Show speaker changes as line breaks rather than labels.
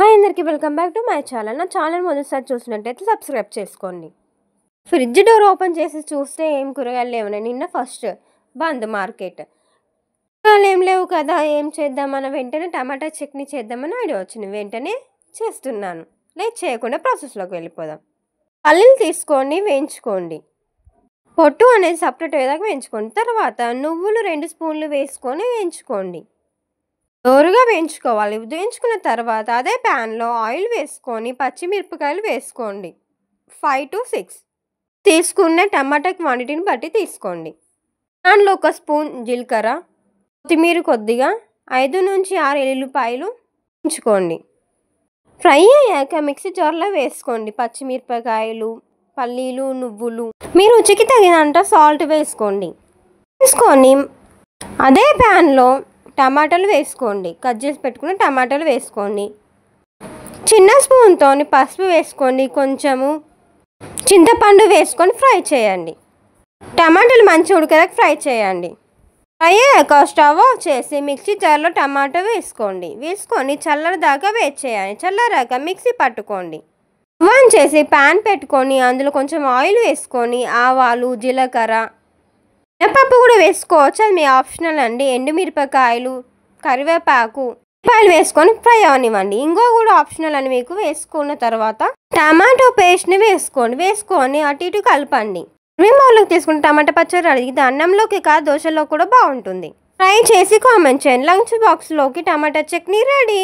Hi అందరికీ welcome back to my channel. నా channel మొదటిసారి చూసినట్టయితే సబ్స్క్రైబ్ చేసుకోండి. ఫ్రిడ్జ్ డోర్ ఓపెన్ చేసి చూస్తే ఏం కూరగాయలు లేవున్నాయి. నిన్న ఫస్ట్ బంద్ మార్కెట్. కూరగాయలు ఏం లేవు కదా, ఏం చేద్దామన్న వెంటనే టమాటా చట్నీ చేద్దామని ఐడియా వచ్చింది. వెంటనే చేస్తున్నాను. లేట్ చేయకుండా ప్రాసెస్లోకి వెళ్ళిపోదాం. పల్లీలు తీసుకొని వేయించుకోండి. పొట్టు అనేది సపరేట్ అయ్యేదాకా వేయించుకోండి. తర్వాత నువ్వులు 2 స్పూన్లు వేసుకొని వేయించుకోండి. దోరగా వేయించుకోవాలి. వేయించుకున్న తర్వాత అదే ప్యాన్లో ఆయిల్ వేసుకొని పచ్చిమిరపకాయలు వేసుకోండి. 5 to 6 తీసుకున్న టమాటా క్వాంటిటీని బట్టి తీసుకోండి. దానిలో 1 స్పూన్ జీలకర్ర, కొత్తిమీర కొద్దిగా, 5 నుంచి 6 ఎల్లుల్లిపాయలు వేయించుకోండి. ఫ్రై అయ్యాక మిక్సీ జార్లో వేసుకోండి. పచ్చిమిరపకాయలు, పల్లీలు, నువ్వులు, మీ రుచికి తగినంత సాల్ట్ వేసుకోండి. వేసుకొని అదే ప్యాన్లో టమాటాలు వేసుకోండి. కట్ చేసి పెట్టుకున్న టమాటాలు వేసుకోండి. చిన్న స్పూన్తో పసుపు వేసుకోండి. కొంచెము చింతపండు వేసుకొని ఫ్రై చేయండి. టమాటాలు మంచిగా ఉడికేదాకా ఫ్రై చేయండి. ఫ్రై అయ్యాక స్టవ్ ఆఫ్ చేసి మిక్సీ జార్లో టమాటా వేసుకోండి. వేసుకొని చల్లరదాకా వేట్ చేయండి. చల్లరాక మిక్సీ పట్టుకోండి. ఆన్ చేసి ప్యాన్ పెట్టుకొని అందులో కొంచెం ఆయిల్ వేసుకొని ఆవాలు, జీలకర్ర, మినపప్పు కూడా వేసుకోవచ్చు, అది మీ ఆప్షనల్ అండి. ఎండుమిరపకాయలు, కరివేపాకు, ఉల్లిపాయలు వేసుకొని ఫ్రై అవనివ్వండి. ఇంకో కూడా ఆప్షనల్ అని మీకు. వేసుకున్న తర్వాత టమాటో పేస్ట్ని వేసుకొని అటు ఇటు కలపండి. బౌల్లోకి తీసుకుని టమాటా పచ్చడి అడిగి అన్నంలోకి కాదు దోశలో కూడా బాగుంటుంది. ట్రై చేసి కామెంట్ చేయండి. లంచ్ బాక్స్లోకి టమాటా చట్నీ రెడీ.